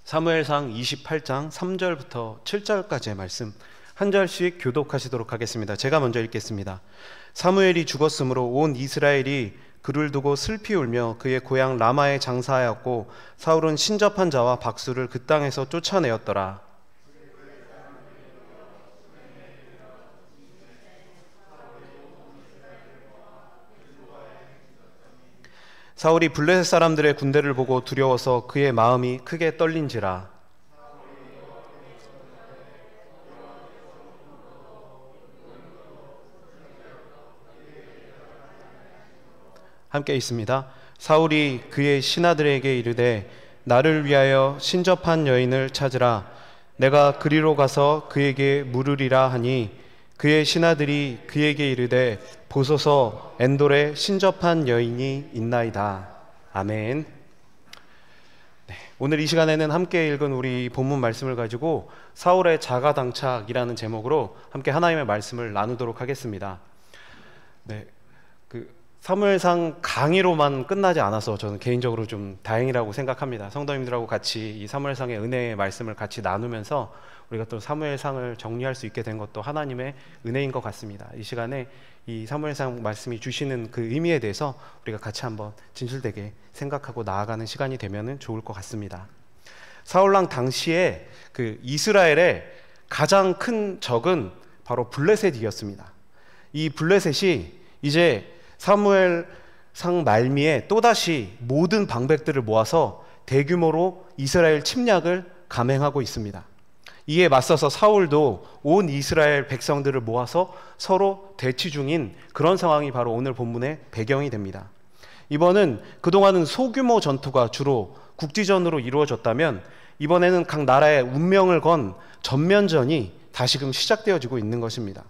사무엘상 28장 3절부터 7절까지의 말씀 한 절씩 교독하시도록 하겠습니다. 제가 먼저 읽겠습니다. 사무엘이 죽었으므로 온 이스라엘이 그를 두고 슬피 울며 그의 고향 라마에 장사하였고 사울은 신접한 자와 박수를 그 땅에서 쫓아내었더라. 사울이 블레셋 사람들의 군대를 보고 두려워서 그의 마음이 크게 떨린지라. 함께 있습니다. 사울이 그의 신하들에게 이르되 나를 위하여 신접한 여인을 찾으라. 내가 그리로 가서 그에게 물으리라 하니 그의 신하들이 그에게 이르되 보소서 엔돌에 신접한 여인이 있나이다. 아멘. 네, 오늘 이 시간에는 함께 읽은 우리 본문 말씀을 가지고 사울의 자가당착이라는 제목으로 함께 하나님의 말씀을 나누도록 하겠습니다. 네, 사무엘상 강의로만 끝나지 않아서 저는 개인적으로 좀 다행이라고 생각합니다. 성도님들하고 같이 이 사무엘상의 은혜의 말씀을 같이 나누면서 우리가 또 사무엘상을 정리할 수 있게 된 것도 하나님의 은혜인 것 같습니다. 이 시간에 이 사무엘상 말씀이 주시는 그 의미에 대해서 우리가 같이 한번 진실되게 생각하고 나아가는 시간이 되면 좋을 것 같습니다. 사울왕 당시에 그 이스라엘의 가장 큰 적은 바로 블레셋이었습니다. 이 블레셋이 이제 사무엘상 말미에 또다시 모든 방백들을 모아서 대규모로 이스라엘 침략을 감행하고 있습니다. 이에 맞서서 사울도 온 이스라엘 백성들을 모아서 서로 대치 중인 그런 상황이 바로 오늘 본문의 배경이 됩니다. 이번은 그동안은 소규모 전투가 주로 국지전으로 이루어졌다면 이번에는 각 나라의 운명을 건 전면전이 다시금 시작되어지고 있는 것입니다.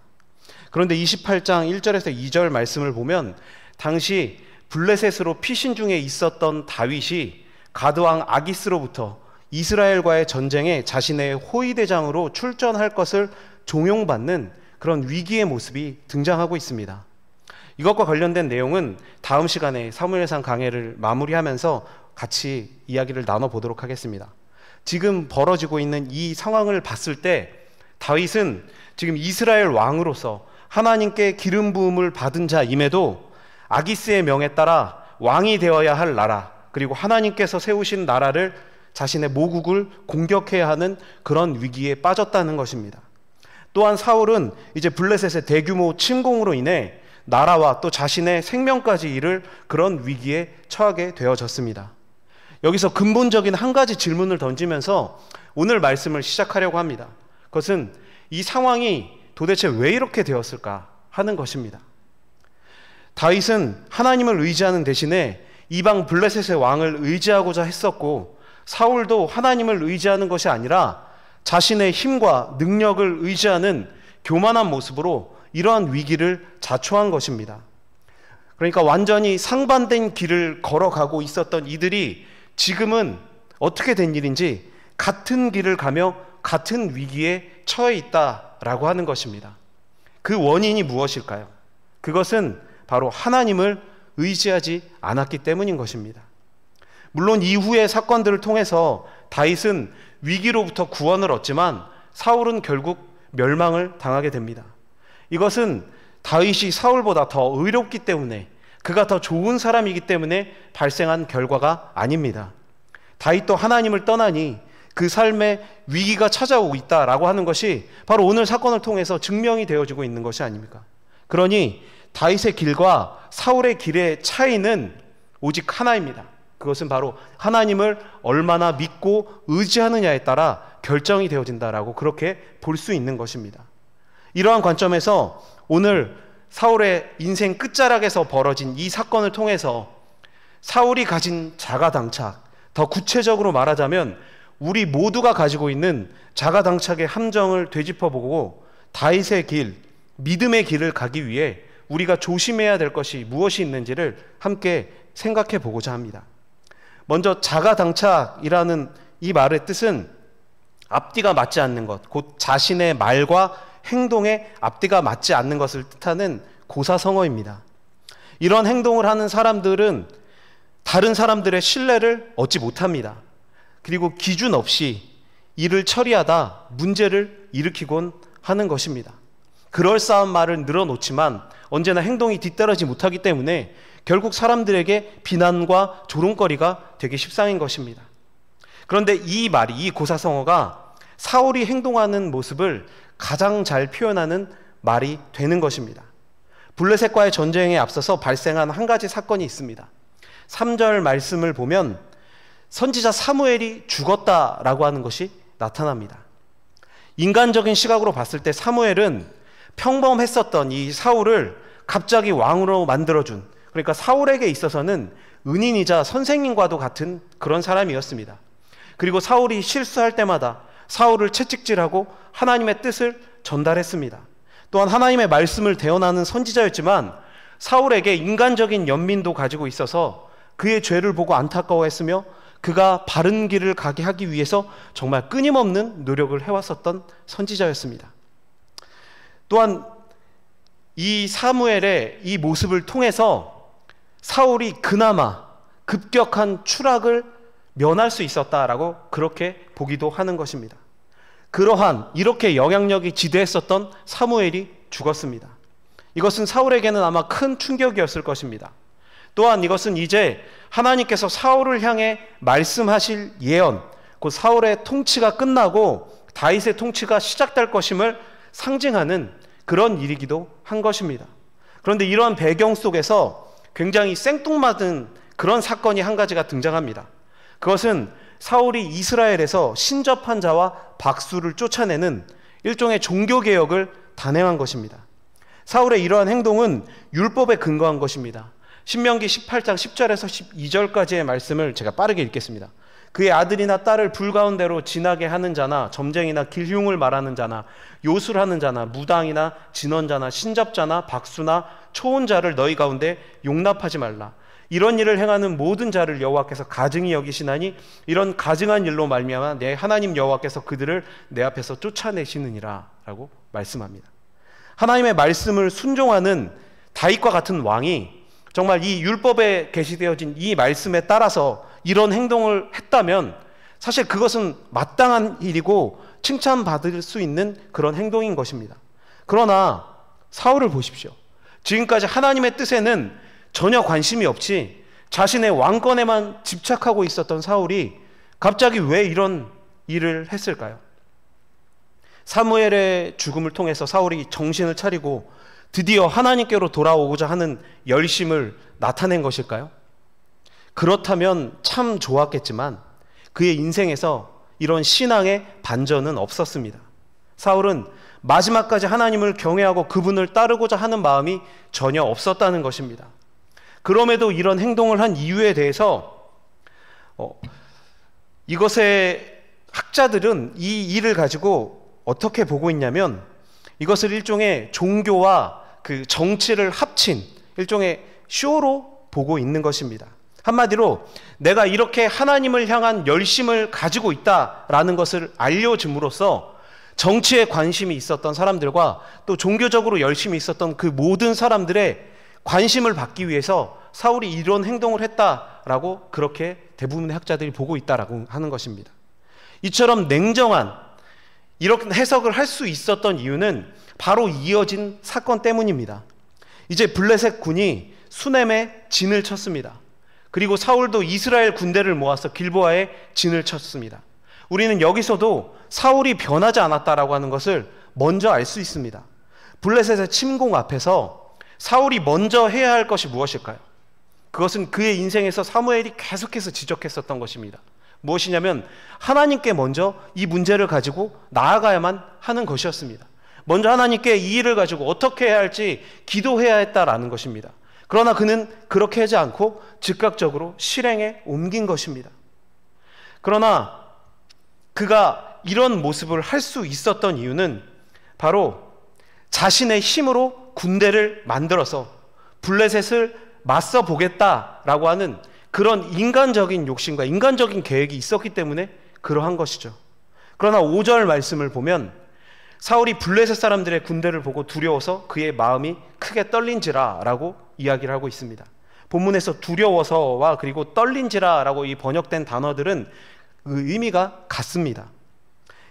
그런데 28장 1절에서 2절 말씀을 보면 당시 블레셋으로 피신 중에 있었던 다윗이 가드왕 아기스로부터 이스라엘과의 전쟁에 자신의 호위대장으로 출전할 것을 종용받는 그런 위기의 모습이 등장하고 있습니다. 이것과 관련된 내용은 다음 시간에 사무엘상 강해를 마무리하면서 같이 이야기를 나눠보도록 하겠습니다. 지금 벌어지고 있는 이 상황을 봤을 때 다윗은 지금 이스라엘 왕으로서 하나님께 기름 부음을 받은 자임에도 아기스의 명에 따라 왕이 되어야 할 나라, 그리고 하나님께서 세우신 나라를 자신의 모국을 공격해야 하는 그런 위기에 빠졌다는 것입니다. 또한 사울은 이제 블레셋의 대규모 침공으로 인해 나라와 또 자신의 생명까지 잃을 그런 위기에 처하게 되어졌습니다. 여기서 근본적인 한 가지 질문을 던지면서 오늘 말씀을 시작하려고 합니다. 그것은 이 상황이 도대체 왜 이렇게 되었을까 하는 것입니다. 다윗은 하나님을 의지하는 대신에 이방 블레셋의 왕을 의지하고자 했었고, 사울도 하나님을 의지하는 것이 아니라 자신의 힘과 능력을 의지하는 교만한 모습으로 이러한 위기를 자초한 것입니다. 그러니까 완전히 상반된 길을 걸어가고 있었던 이들이 지금은 어떻게 된 일인지 같은 길을 가며 같은 위기에 처해 있다라고 하는 것입니다. 그 원인이 무엇일까요? 그것은 바로 하나님을 의지하지 않았기 때문인 것입니다. 물론 이후의 사건들을 통해서 다윗은 위기로부터 구원을 얻지만 사울은 결국 멸망을 당하게 됩니다. 이것은 다윗이 사울보다 더 의롭기 때문에, 그가 더 좋은 사람이기 때문에 발생한 결과가 아닙니다. 다윗도 하나님을 떠나니 그 삶에 위기가 찾아오고 있다라고 하는 것이 바로 오늘 사건을 통해서 증명이 되어지고 있는 것이 아닙니까? 그러니 다윗의 길과 사울의 길의 차이는 오직 하나입니다. 그것은 바로 하나님을 얼마나 믿고 의지하느냐에 따라 결정이 되어진다라고 그렇게 볼 수 있는 것입니다. 이러한 관점에서 오늘 사울의 인생 끝자락에서 벌어진 이 사건을 통해서 사울이 가진 자가당착, 더 구체적으로 말하자면 우리 모두가 가지고 있는 자가당착의 함정을 되짚어보고 다윗의 길, 믿음의 길을 가기 위해 우리가 조심해야 될 것이 무엇이 있는지를 함께 생각해 보고자 합니다. 먼저 자가당착이라는 이 말의 뜻은 앞뒤가 맞지 않는 것, 곧 자신의 말과 행동에 앞뒤가 맞지 않는 것을 뜻하는 고사성어입니다. 이런 행동을 하는 사람들은 다른 사람들의 신뢰를 얻지 못합니다. 그리고 기준 없이 일을 처리하다 문제를 일으키곤 하는 것입니다. 그럴싸한 말을 늘어놓지만 언제나 행동이 뒤따르지 못하기 때문에 결국 사람들에게 비난과 조롱거리가 되기 십상인 것입니다. 그런데 이 말이, 이 고사성어가 사울이 행동하는 모습을 가장 잘 표현하는 말이 되는 것입니다. 블레셋과의 전쟁에 앞서서 발생한 한 가지 사건이 있습니다. 3절 말씀을 보면 선지자 사무엘이 죽었다라고 하는 것이 나타납니다. 인간적인 시각으로 봤을 때 사무엘은 평범했었던 이 사울을 갑자기 왕으로 만들어준, 그러니까 사울에게 있어서는 은인이자 선생님과도 같은 그런 사람이었습니다. 그리고 사울이 실수할 때마다 사울을 채찍질하고 하나님의 뜻을 전달했습니다. 또한 하나님의 말씀을 대언하는 선지자였지만 사울에게 인간적인 연민도 가지고 있어서 그의 죄를 보고 안타까워했으며 그가 바른 길을 가게 하기 위해서 정말 끊임없는 노력을 해왔었던 선지자였습니다. 또한 이 사무엘의 이 모습을 통해서 사울이 그나마 급격한 추락을 면할 수 있었다라고 그렇게 보기도 하는 것입니다. 그러한 이렇게 영향력이 지대했었던 사무엘이 죽었습니다. 이것은 사울에게는 아마 큰 충격이었을 것입니다. 또한 이것은 이제 하나님께서 사울을 향해 말씀하실 예언, 곧 사울의 통치가 끝나고 다윗의 통치가 시작될 것임을 상징하는 그런 일이기도 한 것입니다. 그런데 이러한 배경 속에서 굉장히 생뚱맞은 그런 사건이 한 가지가 등장합니다. 그것은 사울이 이스라엘에서 신접한 자와 박수를 쫓아내는 일종의 종교개혁을 단행한 것입니다. 사울의 이러한 행동은 율법에 근거한 것입니다. 신명기 18장 10절에서 12절까지의 말씀을 제가 빠르게 읽겠습니다. 그의 아들이나 딸을 불 가운데로 지나게 하는 자나 점쟁이나 길흉을 말하는 자나 요술하는 자나 무당이나 진언자나 신접자나 박수나 초혼자를 너희 가운데 용납하지 말라. 이런 일을 행하는 모든 자를 여호와께서 가증히 여기시나니 이런 가증한 일로 말미암아 내 하나님 여호와께서 그들을 내 앞에서 쫓아내시느니라 라고 말씀합니다. 하나님의 말씀을 순종하는 다윗과 같은 왕이 정말 이 율법에 게시되어진 이 말씀에 따라서 이런 행동을 했다면 사실 그것은 마땅한 일이고 칭찬받을 수 있는 그런 행동인 것입니다. 그러나 사울을 보십시오. 지금까지 하나님의 뜻에는 전혀 관심이 없이 자신의 왕권에만 집착하고 있었던 사울이 갑자기 왜 이런 일을 했을까요? 사무엘의 죽음을 통해서 사울이 정신을 차리고 드디어 하나님께로 돌아오고자 하는 열심을 나타낸 것일까요? 그렇다면 참 좋았겠지만 그의 인생에서 이런 신앙의 반전은 없었습니다. 사울은 마지막까지 하나님을 경외하고 그분을 따르고자 하는 마음이 전혀 없었다는 것입니다. 그럼에도 이런 행동을 한 이유에 대해서 이것의 학자들은 이 일을 가지고 어떻게 보고 있냐면 이것을 일종의 종교와 그 정치를 합친 일종의 쇼로 보고 있는 것입니다. 한마디로 내가 이렇게 하나님을 향한 열심을 가지고 있다라는 것을 알려줌으로써 정치에 관심이 있었던 사람들과 또 종교적으로 열심히 있었던 그 모든 사람들의 관심을 받기 위해서 사울이 이런 행동을 했다라고 그렇게 대부분의 학자들이 보고 있다라고 하는 것입니다. 이처럼 냉정한 이렇게 해석을 할 수 있었던 이유는 바로 이어진 사건 때문입니다. 이제 블레셋 군이 수넴에 진을 쳤습니다. 그리고 사울도 이스라엘 군대를 모아서 길보아에 진을 쳤습니다. 우리는 여기서도 사울이 변하지 않았다라고 하는 것을 먼저 알 수 있습니다. 블레셋의 침공 앞에서 사울이 먼저 해야 할 것이 무엇일까요? 그것은 그의 인생에서 사무엘이 계속해서 지적했었던 것입니다. 무엇이냐면 하나님께 먼저 이 문제를 가지고 나아가야만 하는 것이었습니다. 먼저 하나님께 이 일을 가지고 어떻게 해야 할지 기도해야 했다라는 것입니다. 그러나 그는 그렇게 하지 않고 즉각적으로 실행에 옮긴 것입니다. 그러나 그가 이런 모습을 할 수 있었던 이유는 바로 자신의 힘으로 군대를 만들어서 블레셋을 맞서 보겠다라고 하는 그런 인간적인 욕심과 인간적인 계획이 있었기 때문에 그러한 것이죠. 그러나 5절 말씀을 보면 사울이 블레셋 사람들의 군대를 보고 두려워서 그의 마음이 크게 떨린지라 라고 이야기를 하고 있습니다. 본문에서 두려워서와 그리고 떨린지라 라고 이 번역된 단어들은 그 의미가 같습니다.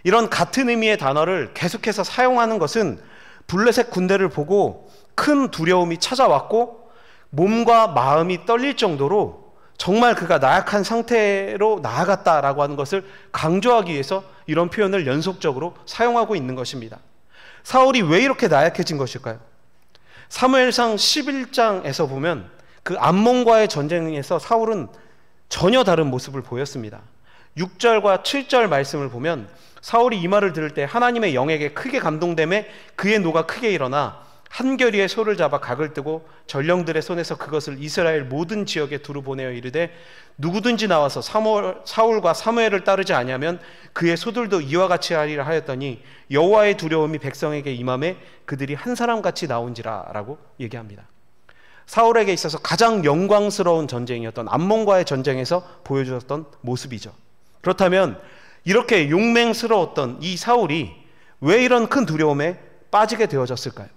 이런 같은 의미의 단어를 계속해서 사용하는 것은 블레셋 군대를 보고 큰 두려움이 찾아왔고 몸과 마음이 떨릴 정도로 정말 그가 나약한 상태로 나아갔다라고 하는 것을 강조하기 위해서 이런 표현을 연속적으로 사용하고 있는 것입니다. 사울이 왜 이렇게 나약해진 것일까요? 사무엘상 11장에서 보면 그 암몬과의 전쟁에서 사울은 전혀 다른 모습을 보였습니다. 6절과 7절 말씀을 보면 사울이 이 말을 들을 때 하나님의 영에게 크게 감동되매 그의 노가 크게 일어나 한결이의 소를 잡아 각을 뜨고 전령들의 손에서 그것을 이스라엘 모든 지역에 두루 보내어 이르되 누구든지 나와서 사울과 사무엘을 따르지 아니하면 그의 소들도 이와 같이 하리라 하였더니 여호와의 두려움이 백성에게 임함에 그들이 한 사람같이 나온지라 라고 얘기합니다. 사울에게 있어서 가장 영광스러운 전쟁이었던 암몬과의 전쟁에서 보여주었던 모습이죠. 그렇다면 이렇게 용맹스러웠던 이 사울이 왜 이런 큰 두려움에 빠지게 되어졌을까요?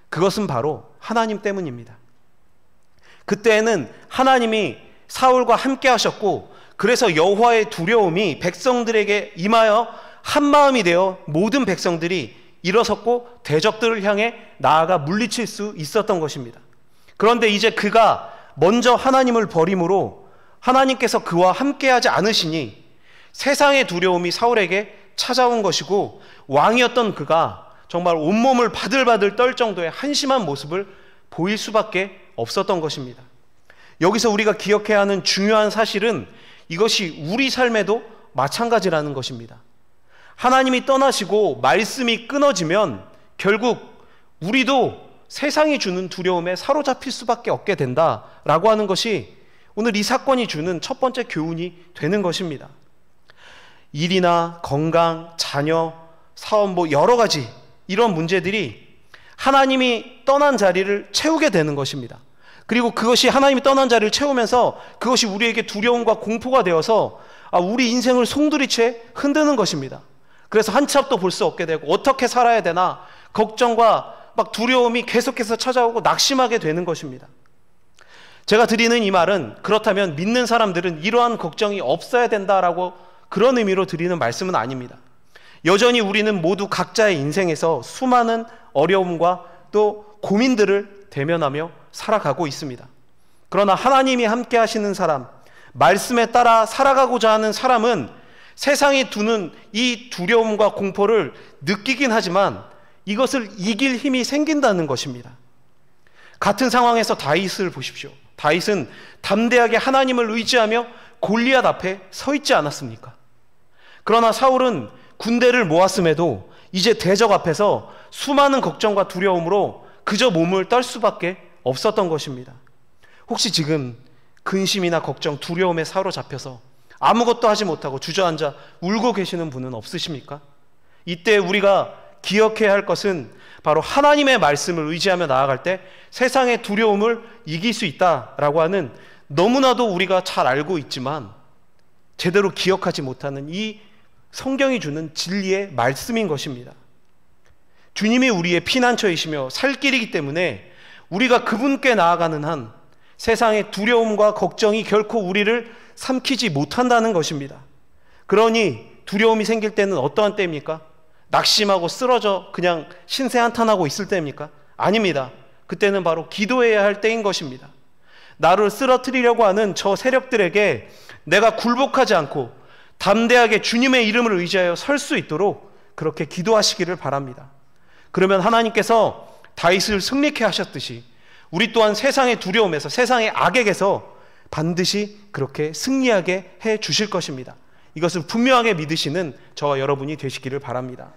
그것은 바로 하나님 때문입니다. 그때에는 하나님이 사울과 함께 하셨고 그래서 여호와의 두려움이 백성들에게 임하여 한마음이 되어 모든 백성들이 일어섰고 대적들을 향해 나아가 물리칠 수 있었던 것입니다. 그런데 이제 그가 먼저 하나님을 버림으로 하나님께서 그와 함께하지 않으시니 세상의 두려움이 사울에게 찾아온 것이고 왕이었던 그가 정말 온몸을 바들바들 떨 정도의 한심한 모습을 보일 수밖에 없었던 것입니다. 여기서 우리가 기억해야 하는 중요한 사실은 이것이 우리 삶에도 마찬가지라는 것입니다. 하나님이 떠나시고 말씀이 끊어지면 결국 우리도 세상이 주는 두려움에 사로잡힐 수밖에 없게 된다라고 하는 것이 오늘 이 사건이 주는 첫 번째 교훈이 되는 것입니다. 일이나 건강, 자녀, 사업 여러 가지 이런 문제들이 하나님이 떠난 자리를 채우게 되는 것입니다. 그리고 그것이 하나님이 떠난 자리를 채우면서 그것이 우리에게 두려움과 공포가 되어서 우리 인생을 송두리째 흔드는 것입니다. 그래서 한치 앞도 볼 수 없게 되고 어떻게 살아야 되나 걱정과 막 두려움이 계속해서 찾아오고 낙심하게 되는 것입니다. 제가 드리는 이 말은 그렇다면 믿는 사람들은 이러한 걱정이 없어야 된다라고 그런 의미로 드리는 말씀은 아닙니다. 여전히 우리는 모두 각자의 인생에서 수많은 어려움과 또 고민들을 대면하며 살아가고 있습니다. 그러나 하나님이 함께 하시는 사람, 말씀에 따라 살아가고자 하는 사람은 세상이 두는 이 두려움과 공포를 느끼긴 하지만 이것을 이길 힘이 생긴다는 것입니다. 같은 상황에서 다윗을 보십시오. 다윗은 담대하게 하나님을 의지하며 골리앗 앞에 서 있지 않았습니까? 그러나 사울은 군대를 모았음에도 이제 대적 앞에서 수많은 걱정과 두려움으로 그저 몸을 떨 수밖에 없었던 것입니다. 혹시 지금 근심이나 걱정, 두려움에 사로잡혀서 아무것도 하지 못하고 주저앉아 울고 계시는 분은 없으십니까? 이때 우리가 기억해야 할 것은 바로 하나님의 말씀을 의지하며 나아갈 때 세상의 두려움을 이길 수 있다라고 하는 너무나도 우리가 잘 알고 있지만 제대로 기억하지 못하는 이 성경이 주는 진리의 말씀인 것입니다. 주님이 우리의 피난처이시며 살 길이기 때문에 우리가 그분께 나아가는 한 세상의 두려움과 걱정이 결코 우리를 삼키지 못한다는 것입니다. 그러니 두려움이 생길 때는 어떠한 때입니까? 낙심하고 쓰러져 그냥 신세 한탄하고 있을 때입니까? 아닙니다. 그때는 바로 기도해야 할 때인 것입니다. 나를 쓰러뜨리려고 하는 저 세력들에게 내가 굴복하지 않고 담대하게 주님의 이름을 의지하여 설 수 있도록 그렇게 기도하시기를 바랍니다. 그러면 하나님께서 다윗을 승리케 하셨듯이 우리 또한 세상의 두려움에서 세상의 악에게서 반드시 그렇게 승리하게 해 주실 것입니다. 이것을 분명하게 믿으시는 저와 여러분이 되시기를 바랍니다.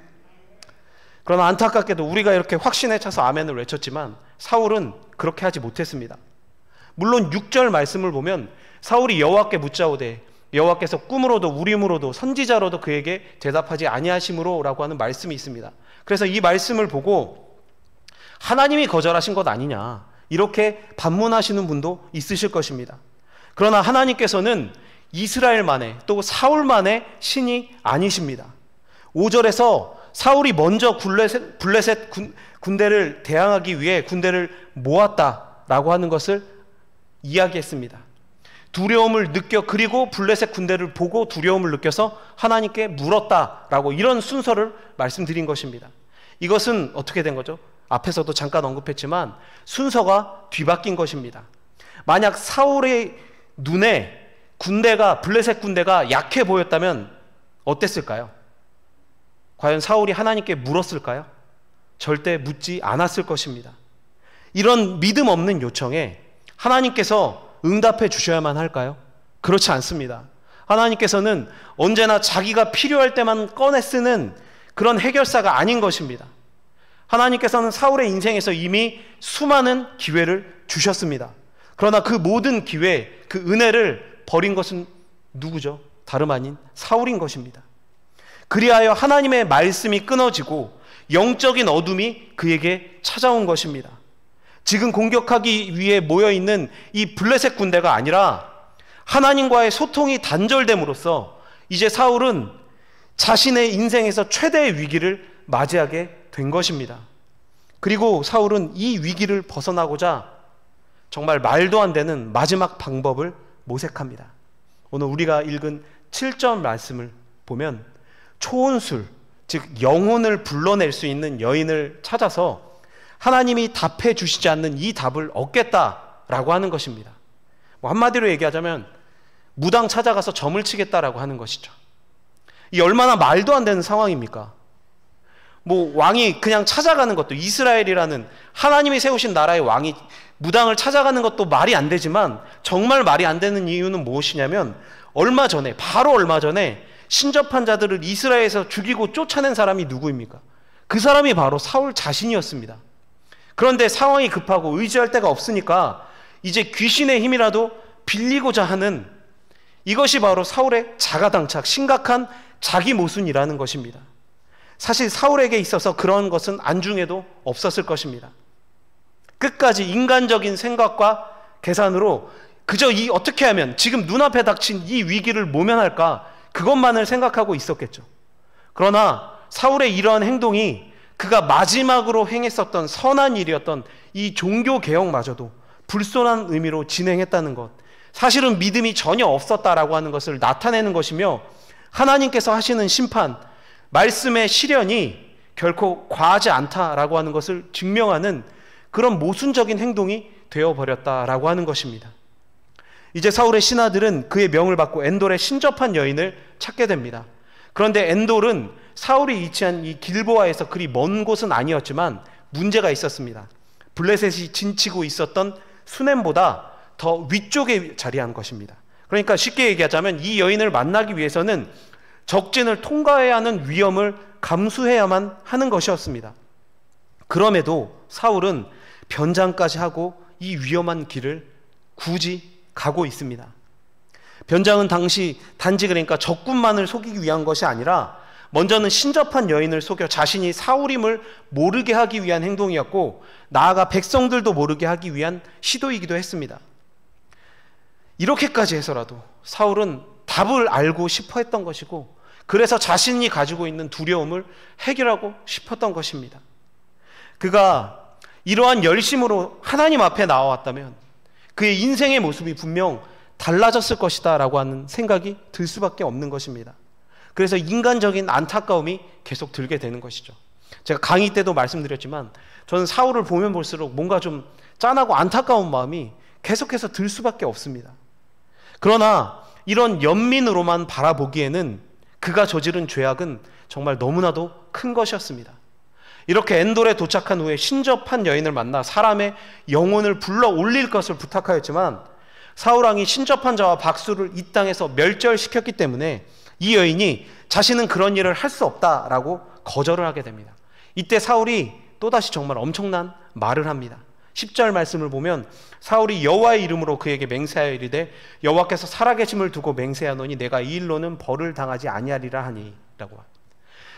그러나 안타깝게도 우리가 이렇게 확신에 차서 아멘을 외쳤지만 사울은 그렇게 하지 못했습니다. 물론 6절 말씀을 보면 사울이 여호와께 묻자오되 여호와께서 꿈으로도 우림으로도 선지자로도 그에게 대답하지 아니하심으로 라고 하는 말씀이 있습니다. 그래서 이 말씀을 보고 하나님이 거절하신 것 아니냐 이렇게 반문하시는 분도 있으실 것입니다. 그러나 하나님께서는 이스라엘만의 또 사울만의 신이 아니십니다. 5절에서 사울이 먼저 블레셋 군대를 대항하기 위해 군대를 모았다라고 하는 것을 이야기했습니다. 두려움을 느껴, 그리고 블레셋 군대를 보고 두려움을 느껴서 하나님께 물었다라고 이런 순서를 말씀드린 것입니다. 이것은 어떻게 된 거죠? 앞에서도 잠깐 언급했지만 순서가 뒤바뀐 것입니다. 만약 사울의 눈에 블레셋 군대가 약해 보였다면 어땠을까요? 과연 사울이 하나님께 물었을까요? 절대 묻지 않았을 것입니다. 이런 믿음 없는 요청에 하나님께서 응답해 주셔야만 할까요? 그렇지 않습니다. 하나님께서는 언제나 자기가 필요할 때만 꺼내 쓰는 그런 해결사가 아닌 것입니다. 하나님께서는 사울의 인생에서 이미 수많은 기회를 주셨습니다. 그러나 그 모든 기회, 그 은혜를 버린 것은 누구죠? 다름 아닌 사울인 것입니다. 그리하여 하나님의 말씀이 끊어지고 영적인 어둠이 그에게 찾아온 것입니다. 지금 공격하기 위해 모여있는 이 블레셋 군대가 아니라 하나님과의 소통이 단절됨으로써 이제 사울은 자신의 인생에서 최대의 위기를 맞이하게 된 것입니다. 그리고 사울은 이 위기를 벗어나고자 정말 말도 안 되는 마지막 방법을 모색합니다. 오늘 우리가 읽은 7절 말씀을 보면 초혼술, 즉 영혼을 불러낼 수 있는 여인을 찾아서 하나님이 답해 주시지 않는 이 답을 얻겠다라고 하는 것입니다. 한마디로 얘기하자면 무당 찾아가서 점을 치겠다라고 하는 것이죠. 이 얼마나 말도 안 되는 상황입니까? 왕이 그냥 찾아가는 것도, 이스라엘이라는 하나님이 세우신 나라의 왕이 무당을 찾아가는 것도 말이 안 되지만 정말 말이 안 되는 이유는 무엇이냐면 바로 얼마 전에 신접한 자들을 이스라엘에서 죽이고 쫓아낸 사람이 누구입니까? 그 사람이 바로 사울 자신이었습니다. 그런데 상황이 급하고 의지할 데가 없으니까 이제 귀신의 힘이라도 빌리고자 하는, 이것이 바로 사울의 자가당착, 심각한 자기 모순이라는 것입니다. 사실 사울에게 있어서 그런 것은 안중에도 없었을 것입니다. 끝까지 인간적인 생각과 계산으로 그저 어떻게 하면 지금 눈앞에 닥친 이 위기를 모면할까, 그것만을 생각하고 있었겠죠. 그러나 사울의 이러한 행동이 그가 마지막으로 행했었던 선한 일이었던 이 종교개혁마저도 불손한 의미로 진행했다는 것, 사실은 믿음이 전혀 없었다라고 하는 것을 나타내는 것이며, 하나님께서 하시는 심판, 말씀의 실현이 결코 과하지 않다라고 하는 것을 증명하는 그런 모순적인 행동이 되어버렸다라고 하는 것입니다. 이제 사울의 신하들은 그의 명을 받고 엔돌의 신접한 여인을 찾게 됩니다. 그런데 엔돌은 사울이 위치한 이 길보아에서 그리 먼 곳은 아니었지만 문제가 있었습니다. 블레셋이 진치고 있었던 수넴보다 더 위쪽에 자리한 것입니다. 그러니까 쉽게 얘기하자면 이 여인을 만나기 위해서는 적진을 통과해야 하는 위험을 감수해야만 하는 것이었습니다. 그럼에도 사울은 변장까지 하고 이 위험한 길을 굳이 가고 있습니다. 변장은 단지 그러니까 적군만을 속이기 위한 것이 아니라 먼저는 신접한 여인을 속여 자신이 사울임을 모르게 하기 위한 행동이었고, 나아가 백성들도 모르게 하기 위한 시도이기도 했습니다. 이렇게까지 해서라도 사울은 답을 알고 싶어 했던 것이고, 그래서 자신이 가지고 있는 두려움을 해결하고 싶었던 것입니다. 그가 이러한 열심으로 하나님 앞에 나와왔다면 그의 인생의 모습이 분명 달라졌을 것이다 라고 하는 생각이 들 수밖에 없는 것입니다. 그래서 인간적인 안타까움이 계속 들게 되는 것이죠. 제가 강의 때도 말씀드렸지만 저는 사울을 보면 볼수록 뭔가 좀 짠하고 안타까운 마음이 계속해서 들 수밖에 없습니다. 그러나 이런 연민으로만 바라보기에는 그가 저지른 죄악은 정말 너무나도 큰 것이었습니다. 이렇게 엔돌에 도착한 후에 신접한 여인을 만나 사람의 영혼을 불러 올릴 것을 부탁하였지만 사울왕이 신접한 자와 박수를 이 땅에서 멸절시켰기 때문에 이 여인이 자신은 그런 일을 할 수 없다라고 거절을 하게 됩니다. 이때 사울이 또다시 정말 엄청난 말을 합니다. 10절 말씀을 보면 사울이 여호와의 이름으로 그에게 맹세하여 이르되 여호와께서 살아계심을 두고 맹세하노니 내가 이 일로는 벌을 당하지 아니하리라 하니 라고.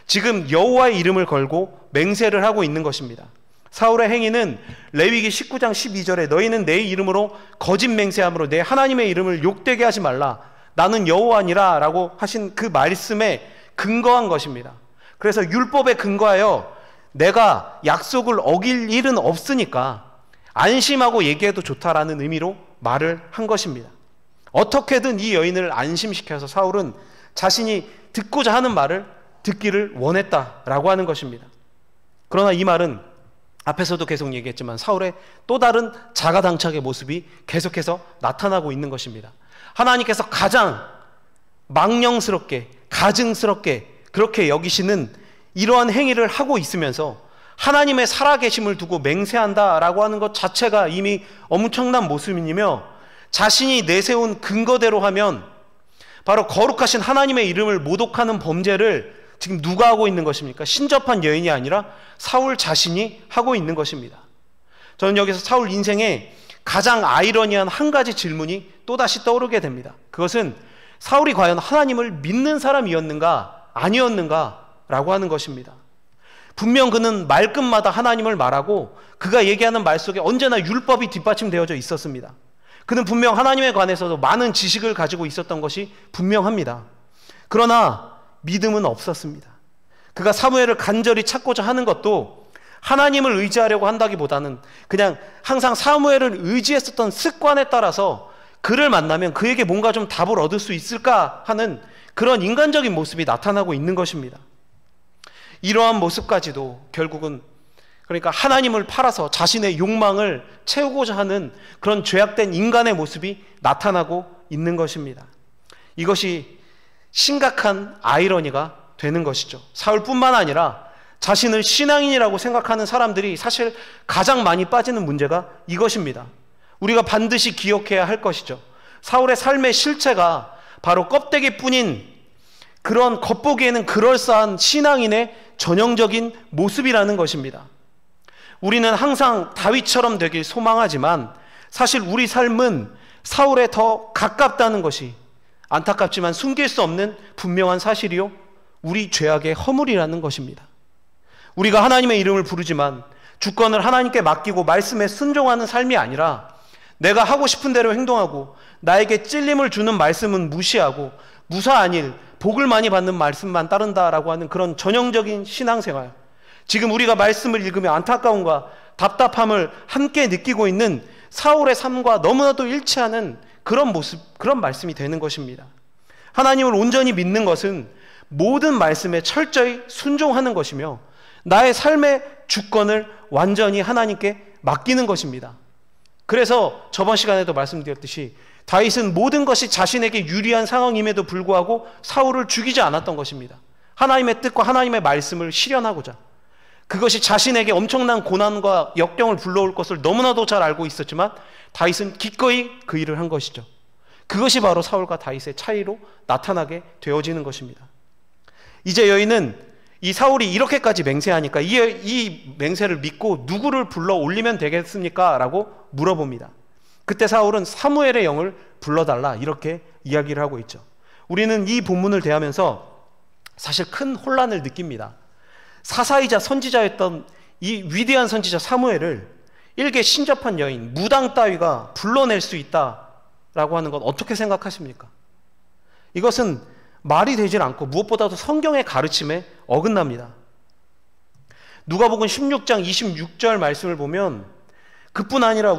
지금 여호와의 이름을 걸고 맹세를 하고 있는 것입니다. 사울의 행위는 레위기 19장 12절에 너희는 내 이름으로 거짓 맹세함으로 내 하나님의 이름을 욕되게 하지 말라 나는 여호와니라 라고 하신 그 말씀에 근거한 것입니다. 그래서 율법에 근거하여 내가 약속을 어길 일은 없으니까 안심하고 얘기해도 좋다라는 의미로 말을 한 것입니다. 어떻게든 이 여인을 안심시켜서 사울은 자신이 듣고자 하는 말을 듣기를 원했다라고 하는 것입니다. 그러나 이 말은 앞에서도 계속 얘기했지만 사울의 또 다른 자가당착의 모습이 계속해서 나타나고 있는 것입니다. 하나님께서 가장 망령스럽게, 가증스럽게 그렇게 여기시는 이러한 행위를 하고 있으면서 하나님의 살아계심을 두고 맹세한다라고 하는 것 자체가 이미 엄청난 모습이며, 자신이 내세운 근거대로 하면 바로 거룩하신 하나님의 이름을 모독하는 범죄를 지금 누가 하고 있는 것입니까? 신접한 여인이 아니라 사울 자신이 하고 있는 것입니다. 저는 여기서 사울 인생에 가장 아이러니한 한 가지 질문이 또다시 떠오르게 됩니다. 그것은 사울이 과연 하나님을 믿는 사람이었는가 아니었는가 라고 하는 것입니다. 분명 그는 말끝마다 하나님을 말하고 그가 얘기하는 말 속에 언제나 율법이 뒷받침되어져 있었습니다. 그는 분명 하나님에 관해서도 많은 지식을 가지고 있었던 것이 분명합니다. 그러나 믿음은 없었습니다. 그가 사무엘을 간절히 찾고자 하는 것도 하나님을 의지하려고 한다기보다는 그냥 항상 사무엘을 의지했었던 습관에 따라서 그를 만나면 그에게 뭔가 좀 답을 얻을 수 있을까 하는 그런 인간적인 모습이 나타나고 있는 것입니다. 이러한 모습까지도 결국은 그러니까 하나님을 팔아서 자신의 욕망을 채우고자 하는 그런 죄악된 인간의 모습이 나타나고 있는 것입니다. 이것이 심각한 아이러니가 되는 것이죠. 사울뿐만 아니라 자신을 신앙인이라고 생각하는 사람들이 사실 가장 많이 빠지는 문제가 이것입니다. 우리가 반드시 기억해야 할 것이죠. 사울의 삶의 실체가 바로 껍데기뿐인 그런 겉보기에는 그럴싸한 신앙인의 전형적인 모습이라는 것입니다. 우리는 항상 다윗처럼 되길 소망하지만 사실 우리 삶은 사울에 더 가깝다는 것이 안타깝지만 숨길 수 없는 분명한 사실이요, 우리 죄악의 허물이라는 것입니다. 우리가 하나님의 이름을 부르지만 주권을 하나님께 맡기고 말씀에 순종하는 삶이 아니라 내가 하고 싶은 대로 행동하고 나에게 찔림을 주는 말씀은 무시하고 무사한 일, 복을 많이 받는 말씀만 따른다라고 하는 그런 전형적인 신앙생활, 지금 우리가 말씀을 읽으며 안타까움과 답답함을 함께 느끼고 있는 사울의 삶과 너무나도 일치하는 그런 모습, 그런 말씀이 되는 것입니다. 하나님을 온전히 믿는 것은 모든 말씀에 철저히 순종하는 것이며 나의 삶의 주권을 완전히 하나님께 맡기는 것입니다. 그래서 저번 시간에도 말씀드렸듯이 다윗은 모든 것이 자신에게 유리한 상황임에도 불구하고 사울을 죽이지 않았던 것입니다. 하나님의 뜻과 하나님의 말씀을 실현하고자, 그것이 자신에게 엄청난 고난과 역경을 불러올 것을 너무나도 잘 알고 있었지만 다윗은 기꺼이 그 일을 한 것이죠. 그것이 바로 사울과 다윗의 차이로 나타나게 되어지는 것입니다. 이제 여인은 이 사울이 이렇게까지 맹세하니까 이 맹세를 믿고 누구를 불러 올리면 되겠습니까? 라고 물어봅니다. 그때 사울은 사무엘의 영을 불러달라 이렇게 이야기를 하고 있죠. 우리는 이 본문을 대하면서 사실 큰 혼란을 느낍니다. 사사이자 선지자였던 이 위대한 선지자 사무엘을 일개 신접한 여인, 무당 따위가 불러낼 수 있다라고 하는 것 어떻게 생각하십니까? 이것은 말이 되질 않고 무엇보다도 성경의 가르침에 어긋납니다. 누가복음 16장 26절 말씀을 보면 그뿐 아니라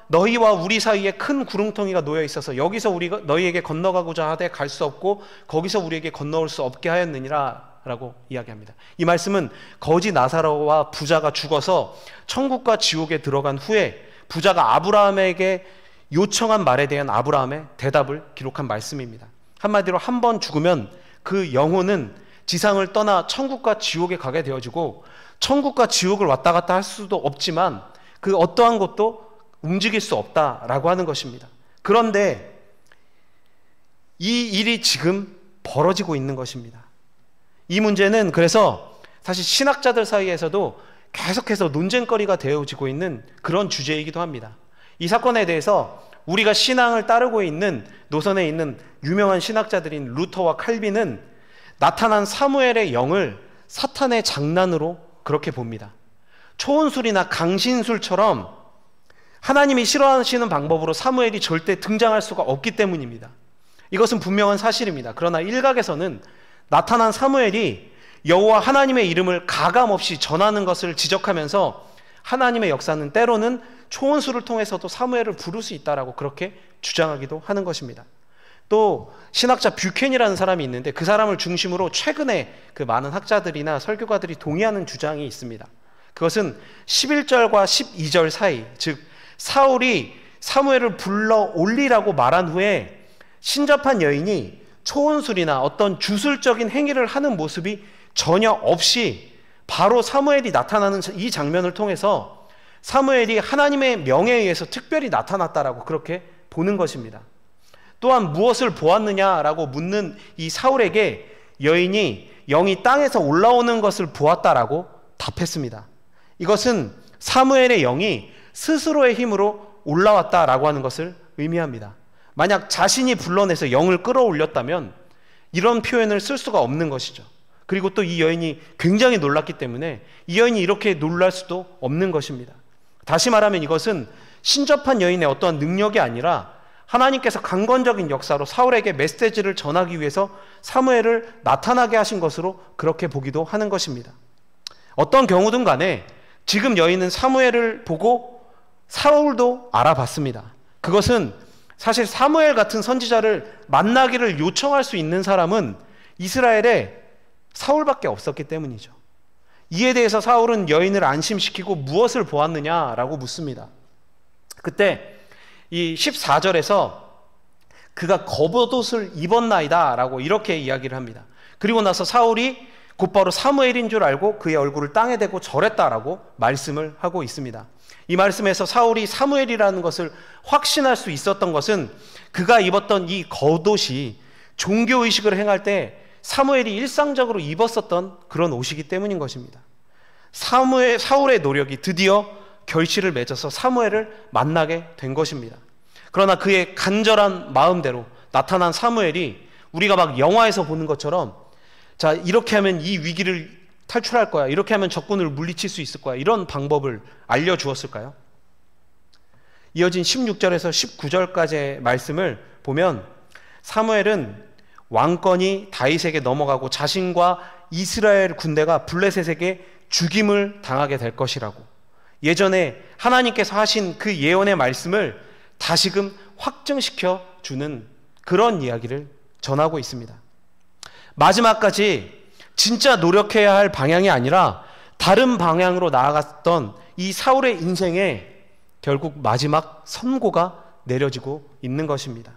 너희와 우리 사이에 큰 구렁텅이가 놓여 있어서 여기서 우리가 너희에게 건너가고자 하되 갈 수 없고 거기서 우리에게 건너올 수 없게 하였느니라 라고 이야기합니다. 이 말씀은 거지 나사로와 부자가 죽어서 천국과 지옥에 들어간 후에 부자가 아브라함에게 요청한 말에 대한 아브라함의 대답을 기록한 말씀입니다. 한마디로 한 번 죽으면 그 영혼은 지상을 떠나 천국과 지옥에 가게 되어지고 천국과 지옥을 왔다 갔다 할 수도 없지만 그 어떠한 것도 움직일 수 없다라고 하는 것입니다. 그런데 이 일이 지금 벌어지고 있는 것입니다. 이 문제는 그래서 사실 신학자들 사이에서도 계속해서 논쟁거리가 되어지고 있는 그런 주제이기도 합니다. 이 사건에 대해서 우리가 신앙을 따르고 있는 노선에 있는 유명한 신학자들인 루터와 칼빈은 나타난 사무엘의 영을 사탄의 장난으로 그렇게 봅니다. 초혼술이나 강신술처럼 하나님이 싫어하시는 방법으로 사무엘이 절대 등장할 수가 없기 때문입니다. 이것은 분명한 사실입니다. 그러나 일각에서는 나타난 사무엘이 여호와 하나님의 이름을 가감없이 전하는 것을 지적하면서 하나님의 역사는 때로는 초원수를 통해서도 사무엘을 부를 수 있다라고 그렇게 주장하기도 하는 것입니다. 또 신학자 뷰켄이라는 사람이 있는데 그 사람을 중심으로 최근에 그 많은 학자들이나 설교가들이 동의하는 주장이 있습니다. 그것은 11절과 12절 사이, 즉 사울이 사무엘을 불러 올리라고 말한 후에 신접한 여인이 초원술이나 어떤 주술적인 행위를 하는 모습이 전혀 없이 바로 사무엘이 나타나는 이 장면을 통해서 사무엘이 하나님의 명에 의해서 특별히 나타났다라고 그렇게 보는 것입니다. 또한 무엇을 보았느냐라고 묻는 이 사울에게 여인이 영이 땅에서 올라오는 것을 보았다라고 답했습니다. 이것은 사무엘의 영이 스스로의 힘으로 올라왔다라고 하는 것을 의미합니다. 만약 자신이 불러내서 영을 끌어올렸다면 이런 표현을 쓸 수가 없는 것이죠. 그리고 또 이 여인이 굉장히 놀랐기 때문에 이 여인이 이렇게 놀랄 수도 없는 것입니다. 다시 말하면 이것은 신접한 여인의 어떠한 능력이 아니라 하나님께서 강권적인 역사로 사울에게 메시지를 전하기 위해서 사무엘을 나타나게 하신 것으로 그렇게 보기도 하는 것입니다. 어떤 경우든 간에 지금 여인은 사무엘을 보고 사울도 알아봤습니다. 그것은 사실 사무엘 같은 선지자를 만나기를 요청할 수 있는 사람은 이스라엘에 사울밖에 없었기 때문이죠. 이에 대해서 사울은 여인을 안심시키고 무엇을 보았느냐라고 묻습니다. 그때 이 14절에서 그가 겉옷을 입었나이다 라고 이렇게 이야기를 합니다. 그리고 나서 사울이 곧바로 사무엘인 줄 알고 그의 얼굴을 땅에 대고 절했다라고 말씀을 하고 있습니다. 이 말씀에서 사울이 사무엘이라는 것을 확신할 수 있었던 것은 그가 입었던 이 겉옷이 종교의식을 행할 때 사무엘이 일상적으로 입었었던 그런 옷이기 때문인 것입니다. 사울의 노력이 드디어 결실을 맺어서 사무엘을 만나게 된 것입니다. 그러나 그의 간절한 마음대로 나타난 사무엘이 우리가 막 영화에서 보는 것처럼 자, 이렇게 하면 이 위기를 탈출할 거야, 이렇게 하면 적군을 물리칠 수 있을 거야, 이런 방법을 알려주었을까요? 이어진 16절에서 19절까지의 말씀을 보면 사무엘은 왕권이 다윗에게 넘어가고 자신과 이스라엘 군대가 블레셋에게 죽임을 당하게 될 것이라고, 예전에 하나님께서 하신 그 예언의 말씀을 다시금 확증시켜 주는 그런 이야기를 전하고 있습니다. 마지막까지 진짜 노력해야 할 방향이 아니라 다른 방향으로 나아갔던 이 사울의 인생에 결국 마지막 선고가 내려지고 있는 것입니다.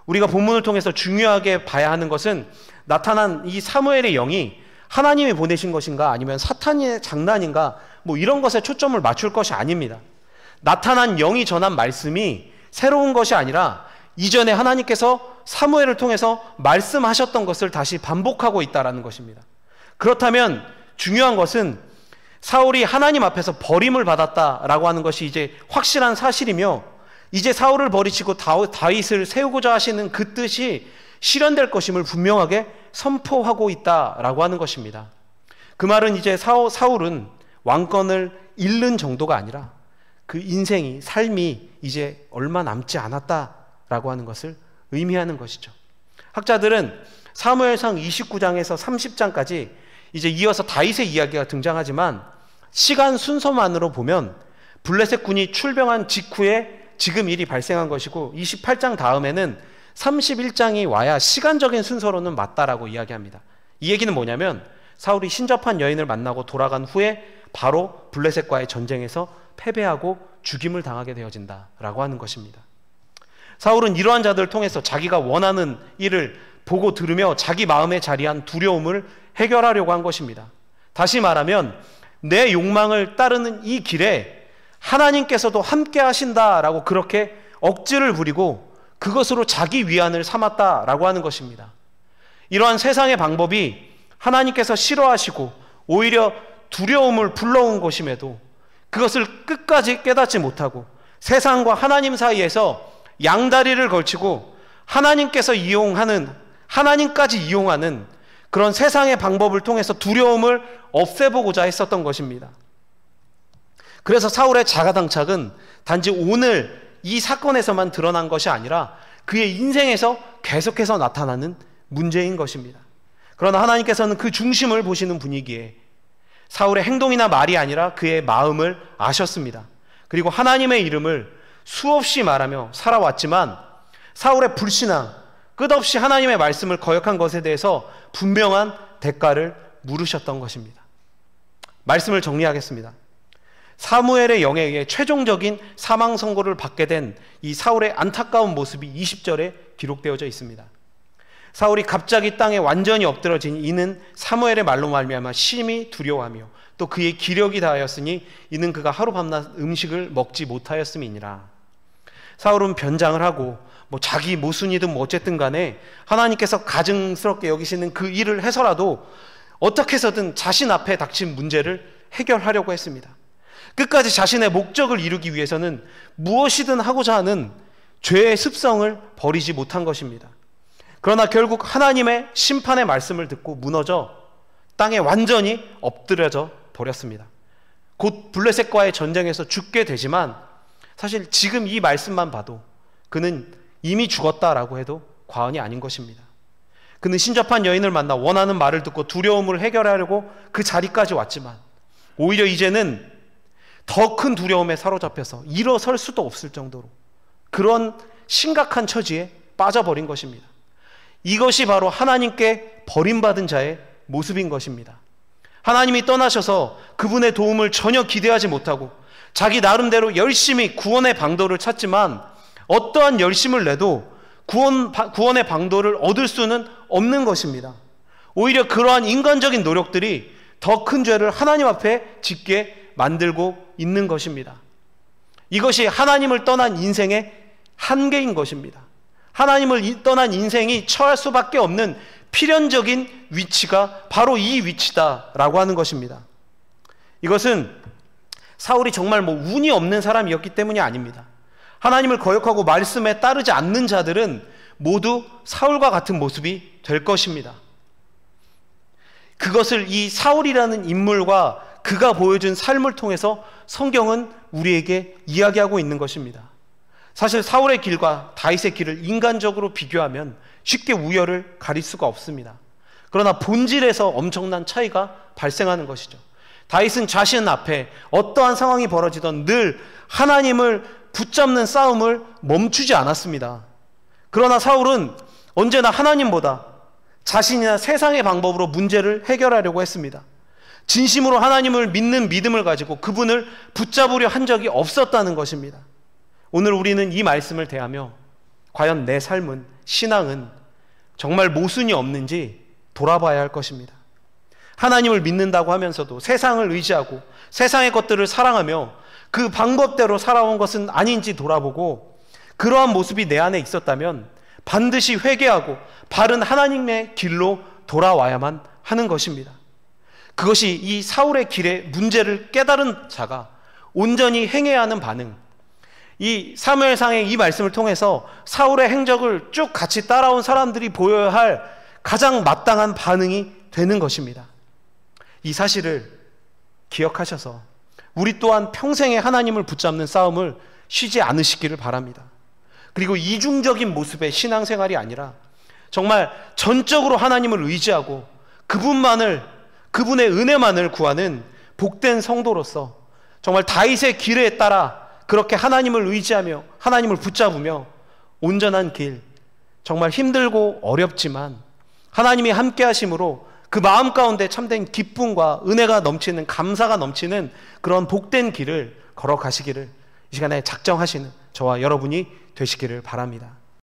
우리가 본문을 통해서 중요하게 봐야 하는 것은 나타난 이 사무엘의 영이 하나님이 보내신 것인가 아니면 사탄의 장난인가 뭐 이런 것에 초점을 맞출 것이 아닙니다. 나타난 영이 전한 말씀이 새로운 것이 아니라 이전에 하나님께서 사무엘을 통해서 말씀하셨던 것을 다시 반복하고 있다는 것입니다. 그렇다면 중요한 것은 사울이 하나님 앞에서 버림을 받았다라고 하는 것이 이제 확실한 사실이며, 이제 사울을 버리시고 다윗을 세우고자 하시는 그 뜻이 실현될 것임을 분명하게 선포하고 있다라고 하는 것입니다. 그 말은 이제 사울은 왕권을 잃는 정도가 아니라 그 인생이, 삶이 이제 얼마 남지 않았다라고 하는 것을 의미하는 것이죠. 학자들은 사무엘상 29장에서 30장까지 이제 이어서 다윗의 이야기가 등장하지만 시간 순서만으로 보면 블레셋 군이 출병한 직후에 지금 일이 발생한 것이고 28장 다음에는 31장이 와야 시간적인 순서로는 맞다라고 이야기합니다. 이 얘기는 뭐냐면 사울이 신접한 여인을 만나고 돌아간 후에 바로 블레셋과의 전쟁에서 패배하고 죽임을 당하게 되어진다라고 하는 것입니다. 사울은 이러한 자들을 통해서 자기가 원하는 일을 보고 들으며 자기 마음에 자리한 두려움을 해결하려고 한 것입니다. 다시 말하면 내 욕망을 따르는 이 길에 하나님께서도 함께 하신다라고 그렇게 억지를 부리고 그것으로 자기 위안을 삼았다라고 하는 것입니다. 이러한 세상의 방법이 하나님께서 싫어하시고 오히려 두려움을 불러온 것임에도 그것을 끝까지 깨닫지 못하고 세상과 하나님 사이에서 양다리를 걸치고 하나님께서 하나님까지 이용하는 그런 세상의 방법을 통해서 두려움을 없애보고자 했었던 것입니다. 그래서 사울의 자가당착은 단지 오늘 이 사건에서만 드러난 것이 아니라 그의 인생에서 계속해서 나타나는 문제인 것입니다. 그러나 하나님께서는 그 중심을 보시는 분이기에 사울의 행동이나 말이 아니라 그의 마음을 아셨습니다. 그리고 하나님의 이름을 수없이 말하며 살아왔지만 사울의 불신앙, 끝없이 하나님의 말씀을 거역한 것에 대해서 분명한 대가를 물으셨던 것입니다. 말씀을 정리하겠습니다. 사무엘의 영에 의해 최종적인 사망 선고를 받게 된 이 사울의 안타까운 모습이 20절에 기록되어져 있습니다. 사울이 갑자기 땅에 완전히 엎드러진 이는 사무엘의 말로 말미암아 심히 두려워하며 또 그의 기력이 다하였으니 이는 그가 하루 밤낮 음식을 먹지 못하였음이니라. 사울은 변장을 하고 자기 모순이든 어쨌든 간에 하나님께서 가증스럽게 여기시는 그 일을 해서라도 어떻게 해서든 자신 앞에 닥친 문제를 해결하려고 했습니다. 끝까지 자신의 목적을 이루기 위해서는 무엇이든 하고자 하는 죄의 습성을 버리지 못한 것입니다. 그러나 결국 하나님의 심판의 말씀을 듣고 무너져 땅에 완전히 엎드려져 버렸습니다. 곧 블레셋과의 전쟁에서 죽게 되지만 사실 지금 이 말씀만 봐도 그는 이미 죽었다라고 해도 과언이 아닌 것입니다. 그는 신접한 여인을 만나 원하는 말을 듣고 두려움을 해결하려고 그 자리까지 왔지만 오히려 이제는 더 큰 두려움에 사로잡혀서 일어설 수도 없을 정도로 그런 심각한 처지에 빠져버린 것입니다. 이것이 바로 하나님께 버림받은 자의 모습인 것입니다. 하나님이 떠나셔서 그분의 도움을 전혀 기대하지 못하고 자기 나름대로 열심히 구원의 방도를 찾지만 어떠한 열심을 내도 구원의 방도를 얻을 수는 없는 것입니다. 오히려 그러한 인간적인 노력들이 더 큰 죄를 하나님 앞에 짓게 만들고 있는 것입니다. 이것이 하나님을 떠난 인생의 한계인 것입니다. 하나님을 떠난 인생이 처할 수밖에 없는 필연적인 위치가 바로 이 위치다라고 하는 것입니다. 이것은 사울이 정말 운이 없는 사람이었기 때문이 아닙니다. 하나님을 거역하고 말씀에 따르지 않는 자들은 모두 사울과 같은 모습이 될 것입니다. 그것을 이 사울이라는 인물과 그가 보여준 삶을 통해서 성경은 우리에게 이야기하고 있는 것입니다. 사실 사울의 길과 다윗의 길을 인간적으로 비교하면 쉽게 우열을 가릴 수가 없습니다. 그러나 본질에서 엄청난 차이가 발생하는 것이죠. 다윗은 자신 앞에 어떠한 상황이 벌어지던 늘 하나님을 붙잡는 싸움을 멈추지 않았습니다. 그러나 사울은 언제나 하나님보다 자신이나 세상의 방법으로 문제를 해결하려고 했습니다. 진심으로 하나님을 믿는 믿음을 가지고 그분을 붙잡으려 한 적이 없었다는 것입니다. 오늘 우리는 이 말씀을 대하며 과연 내 삶은, 신앙은 정말 모순이 없는지 돌아봐야 할 것입니다. 하나님을 믿는다고 하면서도 세상을 의지하고 세상의 것들을 사랑하며 그 방법대로 살아온 것은 아닌지 돌아보고 그러한 모습이 내 안에 있었다면 반드시 회개하고 바른 하나님의 길로 돌아와야만 하는 것입니다. 그것이 이 사울의 길의 문제를 깨달은 자가 온전히 행해야 하는 반응, 이 사무엘상의 이 말씀을 통해서 사울의 행적을 쭉 같이 따라온 사람들이 보여야 할 가장 마땅한 반응이 되는 것입니다. 이 사실을 기억하셔서 우리 또한 평생에 하나님을 붙잡는 싸움을 쉬지 않으시기를 바랍니다. 그리고 이중적인 모습의 신앙생활이 아니라 정말 전적으로 하나님을 의지하고 그분의 은혜만을 구하는 복된 성도로서 정말 다윗의 길에 따라 그렇게 하나님을 의지하며 하나님을 붙잡으며 온전한 길, 정말 힘들고 어렵지만 하나님이 함께 하심으로 그 마음 가운데 참된 기쁨과 은혜가 넘치는, 감사가 넘치는 그런 복된 길을 걸어가시기를 이 시간에 작정하시는 저와 여러분이 되시기를 바랍니다.